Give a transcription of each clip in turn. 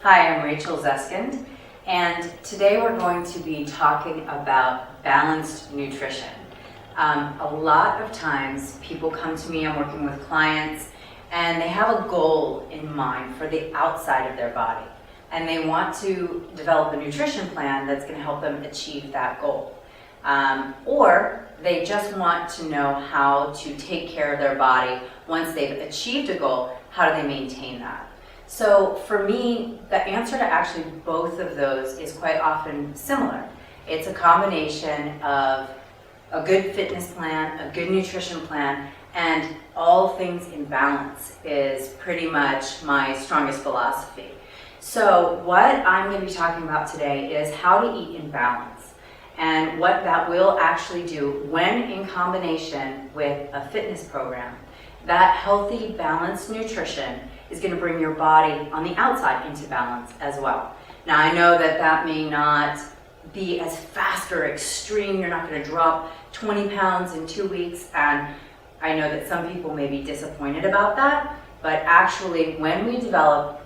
Hi, I'm Rachel Zeskind, and today we're going to be talking about balanced nutrition. A lot of times people come to me, I'm working with clients, and they have a goal in mind for the outside of their body, and they want to develop a nutrition plan that's going to help them achieve that goal. Or they just want to know how to take care of their body once they've achieved a goal. How do they maintain that? So for me, the answer to actually both of those is quite often similar. It's a combination of a good fitness plan, a good nutrition plan, and all things in balance is pretty much my strongest philosophy. So what I'm going to be talking about today is how to eat in balance and what that will actually do when in combination with a fitness program. That healthy, balanced nutrition is going to bring your body on the outside into balance as well. Now I know that that may not be as fast or extreme. You're not going to drop 20 pounds in 2 weeks, and I know that some people may be disappointed about that, but actually when we develop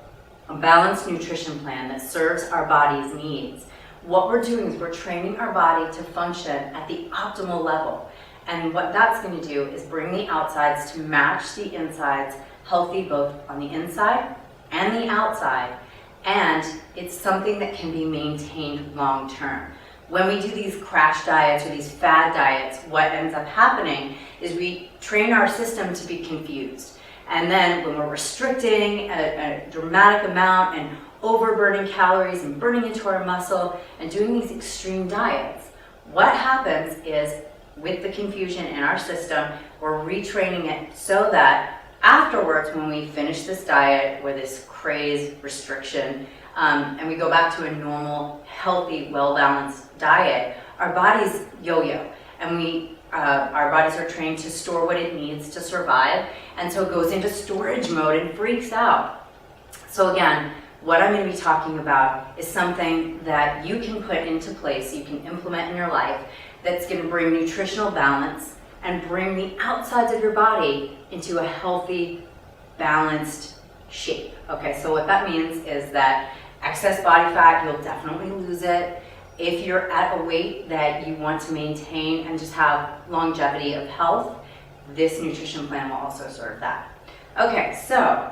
a balanced nutrition plan that serves our body's needs, what we're doing is we're training our body to function at the optimal level. And what that's going to do is bring the outsides to match the insides, healthy both on the inside and the outside, and it's something that can be maintained long term. When we do these crash diets or these fad diets, what ends up happening is we train our system to be confused. And then when we're restricting a dramatic amount and overburning calories and burning into our muscle and doing these extreme diets, what happens is with the confusion in our system, we're retraining it so that afterwards, when we finish this diet or this crazed restriction, and we go back to a normal, healthy, well-balanced diet, our bodies yo-yo, and our bodies are trained to store what it needs to survive, and so it goes into storage mode and freaks out. So again, what I'm going to be talking about is something that you can put into place, you can implement in your life, that's going to bring nutritional balance and bring the outsides of your body into a healthy, balanced shape. Okay, so what that means is that excess body fat, you'll definitely lose it. If you're at a weight that you want to maintain and just have longevity of health, this nutrition plan will also serve that. Okay, so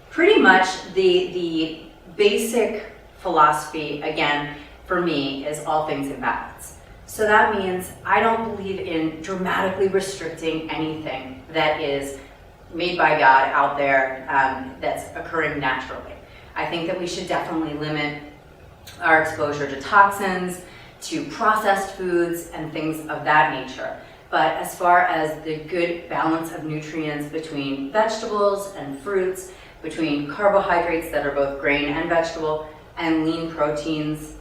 pretty much the basic philosophy, again, for me, is all things in balance. So that means I don't believe in dramatically restricting anything that is made by God out there that's occurring naturally. I think that we should definitely limit our exposure to toxins, to processed foods, and things of that nature. But as far as the good balance of nutrients between vegetables and fruits, between carbohydrates that are both grain and vegetable, and lean proteins,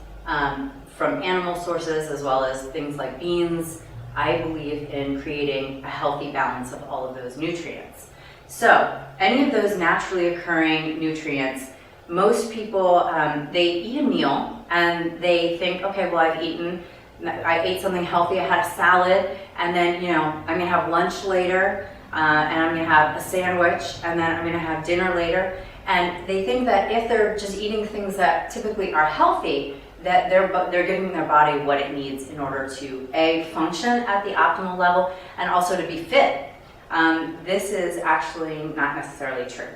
from animal sources as well as things like beans, I believe in creating a healthy balance of all of those nutrients. So any of those naturally occurring nutrients, most people, they eat a meal and they think, okay, well I ate something healthy, I had a salad, and then I'm going to have lunch later, and I'm going to have a sandwich, and then I'm going to have dinner later. And they think that if they're just eating things that typically are healthy, that they're giving their body what it needs in order to function at the optimal level and also to be fit. This is actually not necessarily true.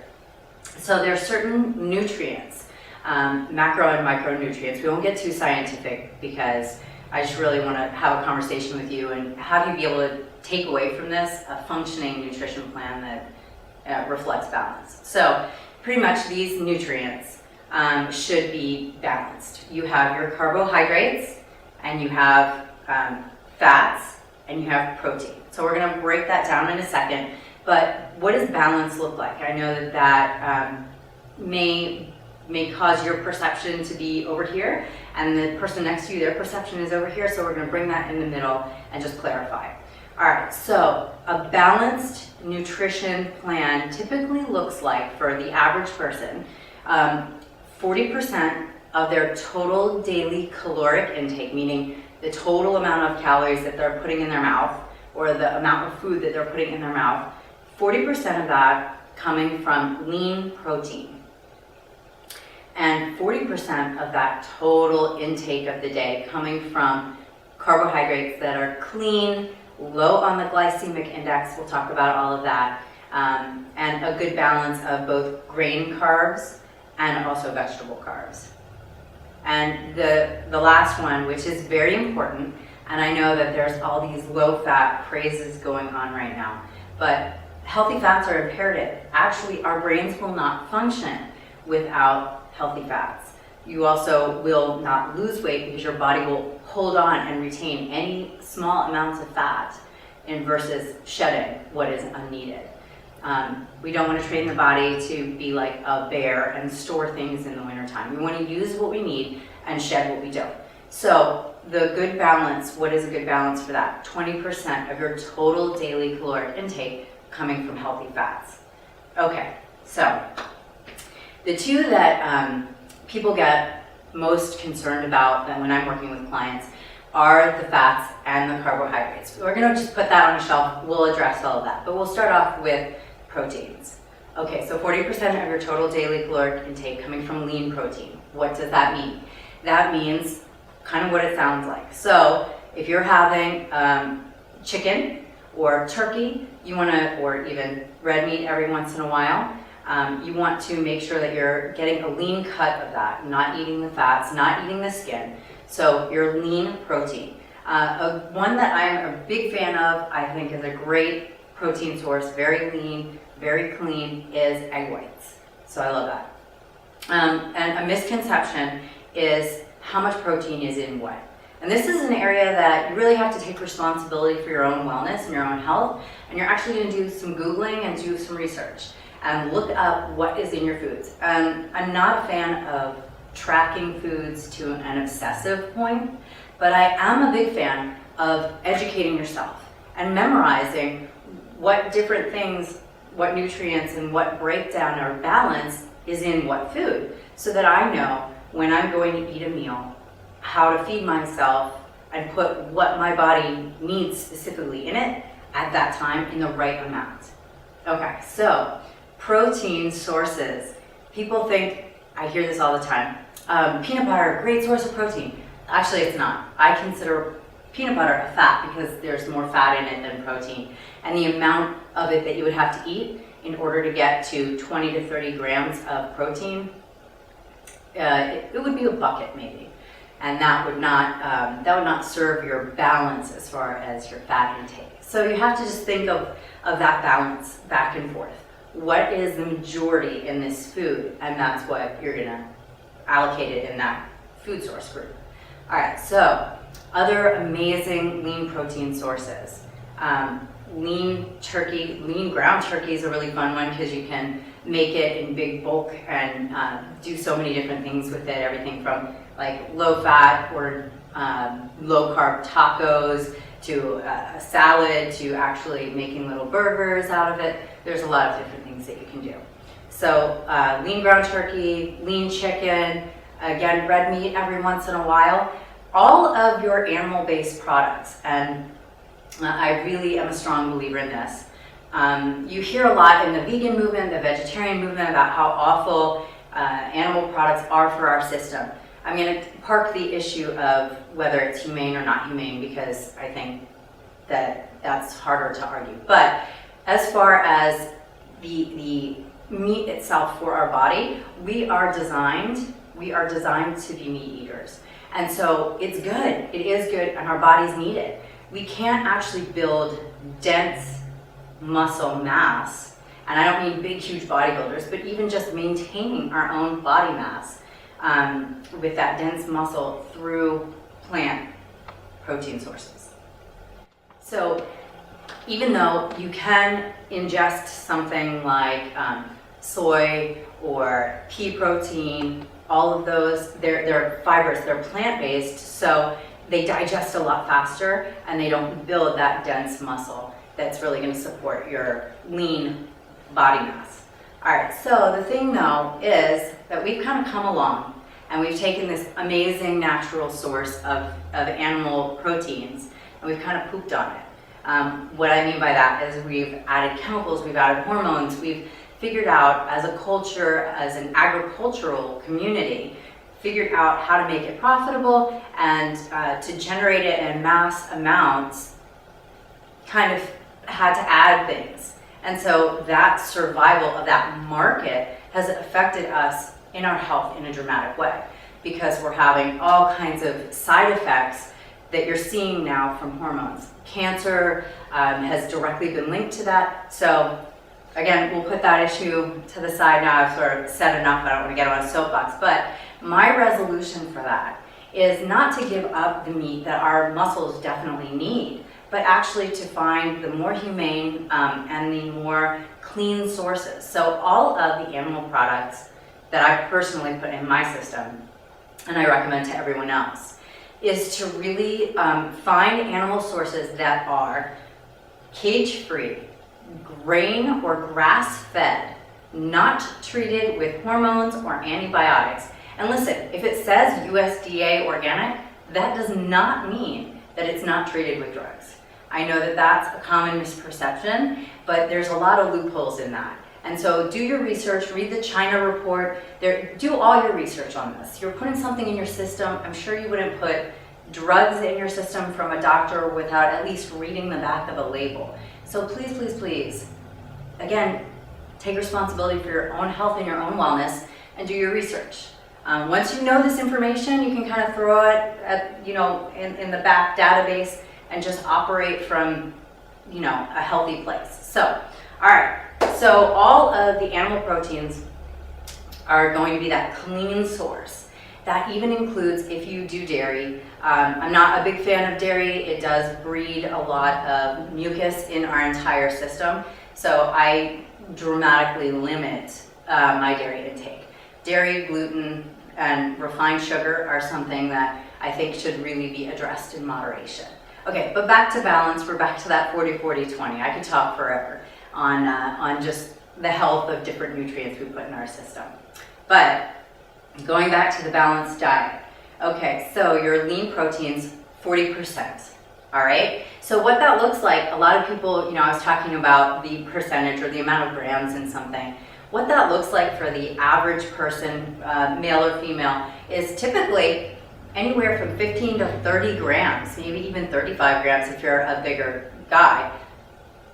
So there are certain nutrients, macro and micronutrients. We won't get too scientific because I just really want to have a conversation with you and have you be able to take away from this a functioning nutrition plan that reflects balance. So pretty much these nutrients should be balanced. You have your carbohydrates, and you have fats, and you have protein. So we're going to break that down in a second, but what does balance look like? I know that may cause your perception to be over here, and the person next to you, their perception is over here, so we're going to bring that in the middle and just clarify. All right, so a balanced nutrition plan typically looks like, for the average person, 40% of their total daily caloric intake, meaning the total amount of calories that they're putting in their mouth, or the amount of food that they're putting in their mouth, 40% of that coming from lean protein. and 40% of that total intake of the day coming from carbohydrates that are clean, low on the glycemic index, we'll talk about all of that, and a good balance of both grain carbs and also vegetable carbs. And the last one, which is very important, and I know that there's all these low-fat crazes going on right now, but healthy fats are imperative. Actually, our brains will not function without healthy fats. You also will not lose weight because your body will hold on and retain any small amounts of fat versus shedding what is unneeded. We don't want to train the body to be like a bear and store things in the wintertime. We want to use what we need and shed what we don't. So the good balance, what is a good balance for that? 20% of your total daily caloric intake coming from healthy fats. Okay, so the two that people get most concerned about when I'm working with clients are the fats and the carbohydrates. We're going to just put that on a shelf. We'll address all of that, but we'll start off with proteins. Okay, so 40% of your total daily caloric intake coming from lean protein. What does that mean? That means kind of what it sounds like. So if you're having chicken or turkey, you want to, or even red meat every once in a while, you want to make sure that you're getting a lean cut of that, not eating the fats, not eating the skin. So your lean protein. One that I'm a big fan of, I think is a great protein source, very lean, very clean, is egg whites. So I love that. And a misconception is how much protein is in what. And this is an area that you really have to take responsibility for your own wellness and your own health. And you're actually going to do some Googling and do some research and look up what is in your foods. I'm not a fan of tracking foods to an obsessive point, but I am a big fan of educating yourself and memorizing what different things, what nutrients and what breakdown or balance is in what food, so that I know when I'm going to eat a meal, how to feed myself and put what my body needs specifically in it at that time in the right amount. Okay, so protein sources. People think, I hear this all the time, peanut butter, great source of protein. Actually, it's not. I consider peanut butter a fat because there's more fat in it than protein. And the amount of it that you would have to eat in order to get to 20 to 30 grams of protein, it would be a bucket maybe. And that would not serve your balance as far as your fat intake. So you have to just think of that balance back and forth. What is the majority in this food? And that's what you're gonna allocate it in that food source group. All right, so other amazing lean protein sources. Lean turkey, lean ground turkey is a really fun one because you can make it in big bulk and do so many different things with it. Everything from like low fat or low carb tacos to a salad to actually making little burgers out of it. There's a lot of different things that you can do. So lean ground turkey, lean chicken, again, red meat every once in a while. All of your animal-based products, and I really am a strong believer in this. You hear a lot in the vegan movement, the vegetarian movement about how awful animal products are for our system. I'm going to park the issue of whether it's humane or not humane because I think that that's harder to argue. But as far as the meat itself for our body, we are designed to be meat eaters. And so it's good, it is good, and our bodies need it. We can't actually build dense muscle mass, and I don't mean big, huge bodybuilders, but even just maintaining our own body mass with that dense muscle through plant protein sources. So even though you can ingest something like soy or pea protein, all of those, they're fibers, they're plant-based, so they digest a lot faster and they don't build that dense muscle that's really going to support your lean body mass. All right, so the thing though is that we've kind of come along and we've taken this amazing natural source of animal proteins and we've kind of pooped on it. What I mean by that is we've added chemicals, we've added hormones, we've figured out as a culture, as an agricultural community, figured out how to make it profitable and to generate it in mass amounts, kind of had to add things. And so that survival of that market has affected us in our health in a dramatic way, because we're having all kinds of side effects that you're seeing now from hormones. Cancer has directly been linked to that. So again, we'll put that issue to the side now. I've sort of said enough, I don't want to get on a soapbox, but my resolution for that is not to give up the meat that our muscles definitely need, but actually to find the more humane and the more clean sources. So all of the animal products that I personally put in my system, and I recommend to everyone else, is to really find animal sources that are cage-free, grain or grass-fed, not treated with hormones or antibiotics. And listen, if it says USDA organic, that does not mean that it's not treated with drugs. I know that that's a common misperception, but there's a lot of loopholes in that. And so do your research, read the China report, do all your research on this. You're putting something in your system. I'm sure you wouldn't put drugs in your system from a doctor without at least reading the back of a label. So please, please, please, again, take responsibility for your own health and your own wellness and do your research. Once you know this information, you can kind of throw it at, in the back database and just operate from, a healthy place. So, all right. So all of the animal proteins are going to be that clean source. That even includes if you do dairy. I'm not a big fan of dairy. It does breed a lot of mucus in our entire system. So I dramatically limit my dairy intake. Dairy, gluten, and refined sugar are something that I think should really be addressed in moderation. Okay, but back to balance. We're back to that 40-40-20. I could talk forever on just the health of different nutrients we put in our system. But going back to the balanced diet. Okay, so your lean proteins, 40%. All right, so what that looks like, a lot of people, I was talking about the percentage or the amount of grams in something. What that looks like for the average person, male or female, is typically anywhere from 15 to 30 grams, maybe even 35 grams if you're a bigger guy,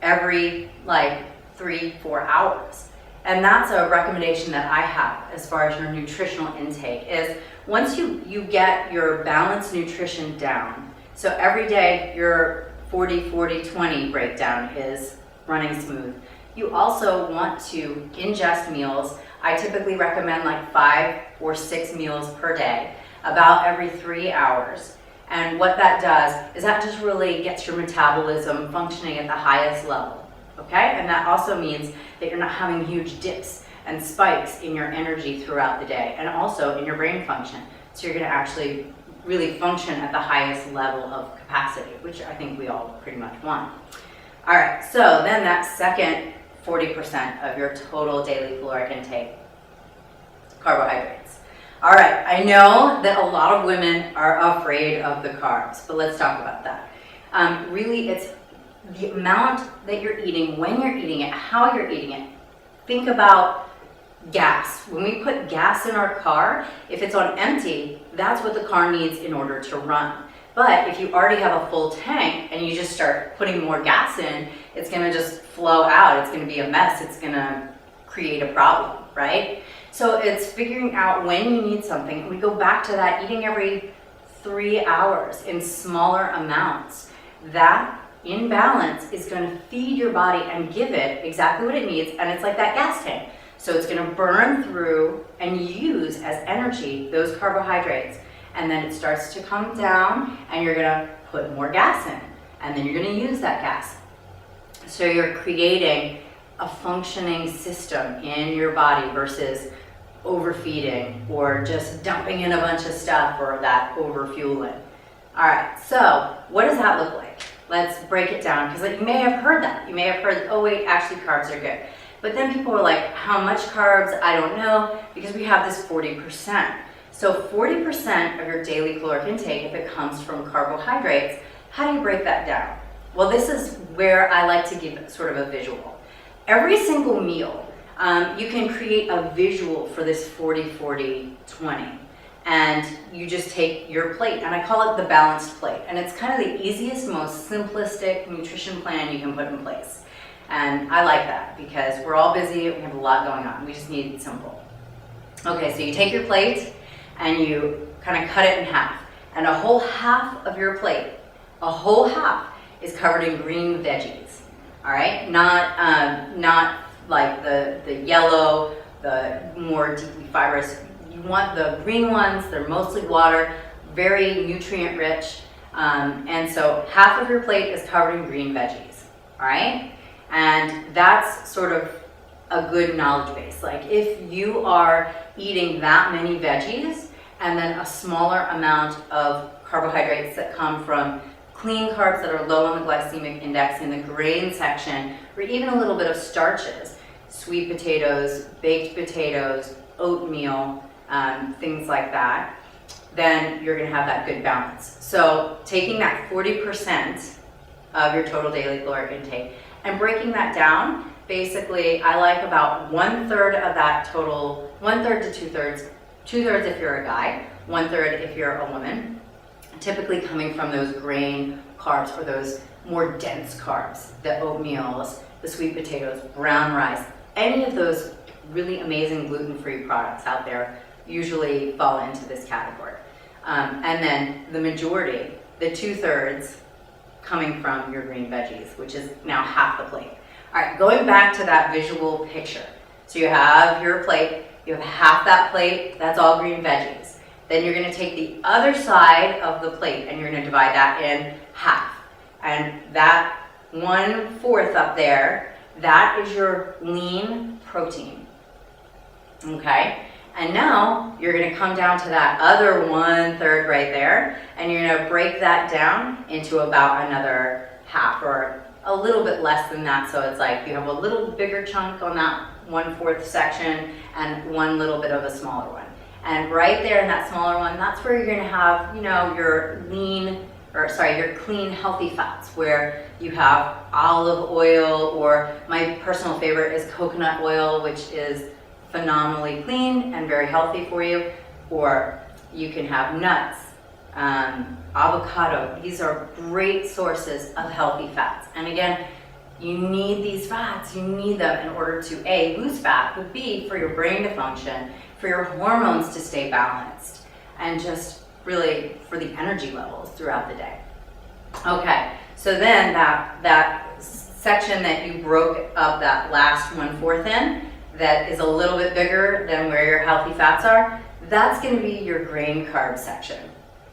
every 3-4 hours. And that's a recommendation that I have as far as your nutritional intake is once you get your balanced nutrition down, so every day your 40-40-20 breakdown is running smooth. You also want to ingest meals. I typically recommend 5 or 6 meals per day, about every 3 hours. And what that does is that just really gets your metabolism functioning at the highest level, okay? And that also means that you're not having huge dips and spikes in your energy throughout the day and also in your brain function. So you're gonna actually really function at the highest level of capacity, which I think we all pretty much want. All right, so then that second 40% of your total daily caloric intake, carbohydrates. All right, I know that a lot of women are afraid of the carbs, but let's talk about that. Really, it's the amount that you're eating, when you're eating it, how you're eating it. Think about gas. When we put gas in our car, if it's on empty, that's what the car needs in order to run. But if you already have a full tank and you just start putting more gas in, it's gonna just flow out. It's gonna be a mess. It's gonna create a problem, right? So it's figuring out when you need something. And we go back to that eating every 3 hours in smaller amounts. That in balance is going to feed your body and give it exactly what it needs. And it's like that gas tank. So it's going to burn through and use as energy those carbohydrates. And then it starts to come down and you're going to put more gas in. And then you're going to use that gas. So you're creating a functioning system in your body versus overfeeding or just dumping in a bunch of stuff or that overfueling. All right, so what does that look like? Let's break it down because you may have heard that. You may have heard, oh wait, actually carbs are good. But then people are like, how much carbs? I don't know, because we have this 40%. So 40% of your daily caloric intake, if it comes from carbohydrates, how do you break that down? Well, this is where I like to give sort of a visual. Every single meal, You can create a visual for this 40-40-20. And you just take your plate, and I call it the balanced plate. And it's kind of the easiest, most simplistic nutrition plan you can put in place. And I like that because we're all busy, we have a lot going on. We just need it simple. Okay, so you take your plate and you kind of cut it in half. And a whole half of your plate, a whole half, is covered in green veggies. All right, not like the yellow, the more deeply fibrous. You want the green ones. They're mostly water, very nutrient rich. And so half of your plate is covered in green veggies. All right, and that's sort of a good knowledge base. Like if you are eating that many veggies and then a smaller amount of carbohydrates that come from clean carbs that are low on the glycemic index in the grain section, or even a little bit of starches, sweet potatoes, baked potatoes, oatmeal, things like that, then you're going to have that good balance. So taking that 40% of your total daily caloric intake and breaking that down, basically I like about 1/3 of that total, 1/3 to 2/3, 2/3 if you're a guy, 1/3 if you're a woman, typically coming from those grain carbs or those more dense carbs, the oatmeals, the sweet potatoes, brown rice, any of those really amazing gluten-free products out there usually fall into this category. And then the majority, the 2/3, coming from your green veggies, which is now half the plate. All right, going back to that visual picture. So you have your plate, you have half that plate, that's all green veggies. Then you're gonna take the other side of the plate and you're gonna divide that in half. And that 1/4 up there, that is your lean protein, okay? And now you're gonna come down to that other 1/3 right there, and you're gonna break that down into about another half or a little bit less than that. So it's like you have a little bigger chunk on that 1/4 section and one little bit of a smaller one. And right there in that smaller one, that's where you're gonna have, you know, your your clean, healthy fats, where you have olive oil, or my personal favorite is coconut oil, which is phenomenally clean and very healthy for you. Or you can have nuts, avocado. These are great sources of healthy fats. And again, you need these fats, you need them in order to A, lose fat, but B, for your brain to function, for your hormones to stay balanced, and just really for the energy levels throughout the day. Okay, so then that section that you broke up that last 1/4 in, that is a little bit bigger than where your healthy fats are, that's gonna be your grain carb section,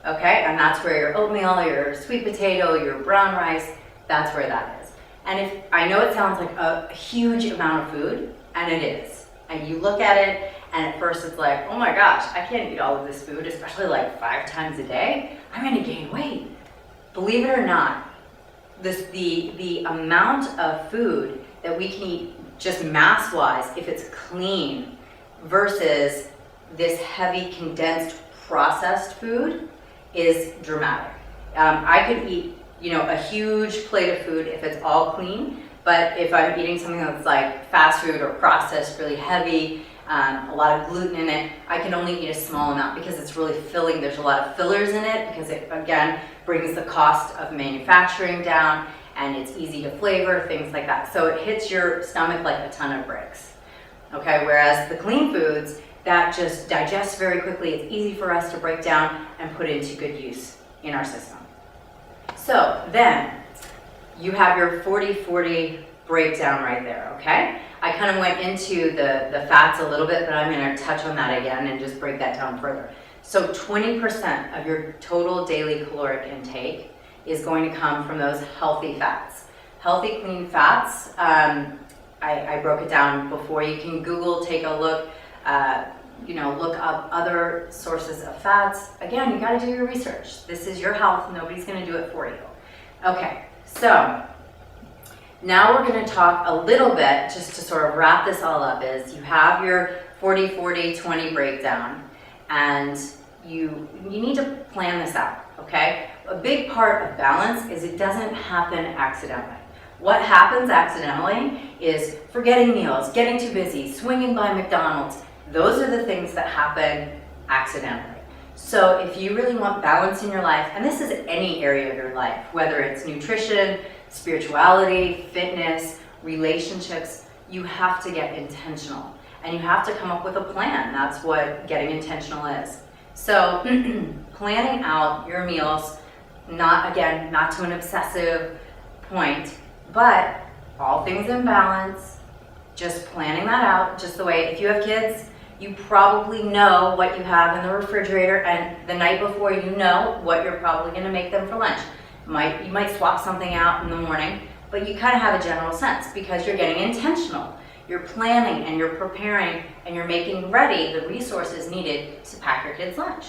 okay? And that's where your oatmeal, your sweet potato, your brown rice, that's where that is. And if I know it sounds like a huge amount of food, and it is, and you look at it, and at first it's like, oh my gosh, I can't eat all of this food, especially like 5 times a day. I'm gonna gain weight. Believe it or not, the amount of food that we can eat just mass-wise, if it's clean, versus this heavy condensed processed food, is dramatic. I could eat, you know, a huge plate of food if it's all clean, but if I'm eating something that's like fast food or processed, really heavy, a lot of gluten in it, I can only eat a small amount because it's really filling. There's a lot of fillers in it because it, again, brings the cost of manufacturing down, and it's easy to flavor, things like that. So it hits your stomach like a ton of bricks, okay? Whereas the clean foods, that just digest very quickly. It's easy for us to break down and put into good use in our system. So then you have your 40-40 breakdown right there, okay? I kind of went into the fats a little bit, but I'm gonna touch on that again and just break that down further. So 20% of your total daily caloric intake is going to come from those healthy fats. Healthy, clean fats, I broke it down before. You can Google, take a look, look up other sources of fats. Again, you gotta do your research. This is your health, nobody's gonna do it for you. Okay, so now we're gonna talk a little bit, just to sort of wrap this all up, is you have your 40-40-20 breakdown, and you need to plan this out, okay? A big part of balance is it doesn't happen accidentally. What happens accidentally is forgetting meals, getting too busy, swinging by McDonald's. Those are the things that happen accidentally. So if you really want balance in your life, and this is any area of your life, whether it's nutrition, spirituality, fitness, relationships, you have to get intentional. And you have to come up with a plan. That's what getting intentional is. So planning out your meals, not to an obsessive point, but all things in balance, just planning that out, just the way, if you have kids, you probably know what you have in the refrigerator, and the night before you know what you're probably going to make them for lunch. You might swap something out in the morning, but you kind of have a general sense because you're getting intentional. You're planning and you're preparing and you're making ready the resources needed to pack your kids' lunch.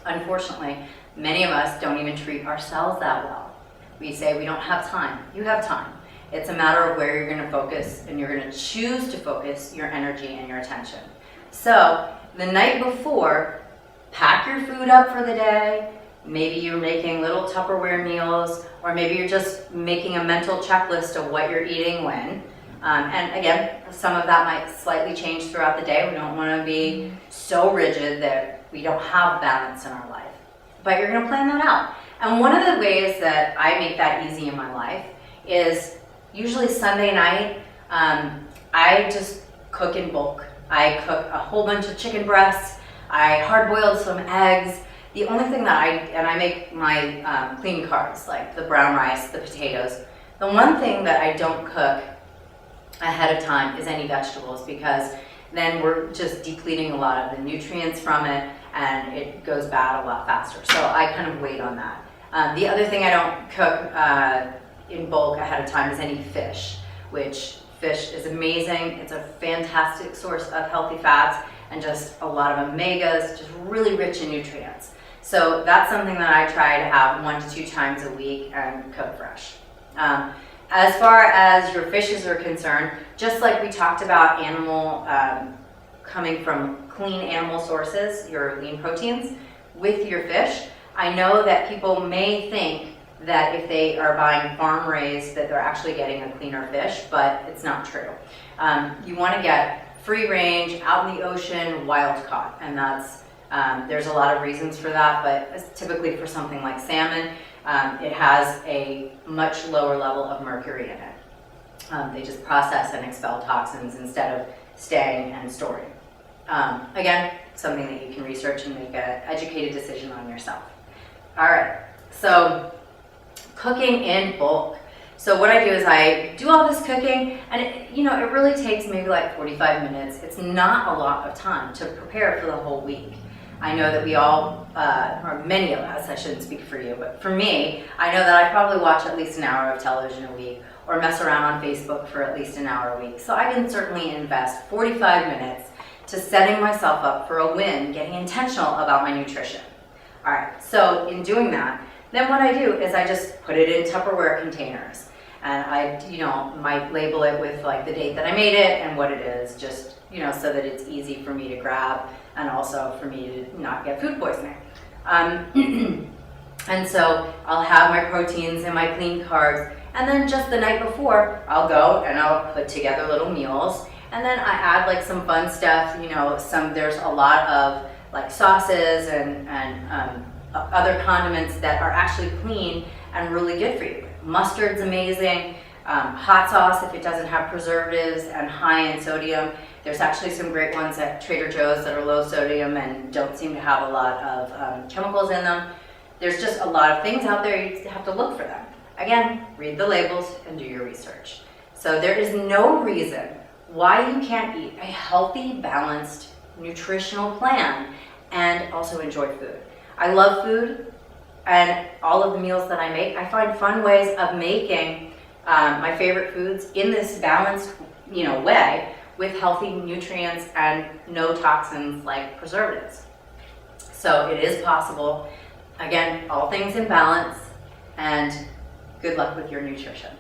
Unfortunately, many of us don't even treat ourselves that well. We say we don't have time. You have time. It's a matter of where you're going to focus, and you're going to choose to focus your energy and your attention. So the night before, pack your food up for the day. Maybe you're making little Tupperware meals, or maybe you're just making a mental checklist of what you're eating when. And again, some of that might slightly change throughout the day. We don't want to be so rigid that we don't have balance in our life. But you're going to plan that out. And one of the ways that I make that easy in my life is usually Sunday night, I just cook in bulk. I cook a whole bunch of chicken breasts. I hard-boiled some eggs. The only thing that I make my clean carbs, like the brown rice, the potatoes. The one thing that I don't cook ahead of time is any vegetables, because then we're just depleting a lot of the nutrients from it, and it goes bad a lot faster. So I kind of wait on that. The other thing I don't cook in bulk ahead of time is any fish, which fish is amazing. It's a fantastic source of healthy fats and just a lot of omegas, just really rich in nutrients. So that's something that I try to have 1 to 2 times a week and cook fresh. As far as your fishes are concerned, just like we talked about animal coming from clean animal sources, your lean proteins, with your fish, I know that people may think that if they are buying farm raised that they're actually getting a cleaner fish, but it's not true. You want to get free range, out in the ocean, wild caught, and that's there's a lot of reasons for that, but typically for something like salmon, it has a much lower level of mercury in it. They just process and expel toxins instead of staying and storing. Again, something that you can research and make an educated decision on yourself. All right, so cooking in bulk. So what I do is I do all this cooking, and it really takes maybe like 45 minutes. It's not a lot of time to prepare for the whole week. I know that we all, or many of us, I shouldn't speak for you, but for me, I know that I probably watch at least an hour of television a week or mess around on Facebook for at least an hour a week. So I can certainly invest 45 minutes to setting myself up for a win, getting intentional about my nutrition. All right, so in doing that, then what I do is I just put it in Tupperware containers. And I, might label it with like the date that I made it and what it is, just, so that it's easy for me to grab and also for me to not get food poisoning. And so I'll have my proteins and my clean carbs, and then just the night before, I'll go and I'll put together little meals, and then I add like some fun stuff, there's a lot of like sauces and other condiments that are actually clean and really good for you. Mustard's amazing. Hot sauce, if it doesn't have preservatives and high in sodium. There's actually some great ones at Trader Joe's that are low sodium and don't seem to have a lot of chemicals in them. There's just a lot of things out there, you have to look for them. Again, read the labels and do your research. So there is no reason why you can't eat a healthy, balanced, nutritional plan and also enjoy food. I love food, and all of the meals that I make, I find fun ways of making my favorite foods in this balanced, way with healthy nutrients and no toxins like preservatives. So it is possible. Again, all things in balance, and good luck with your nutrition.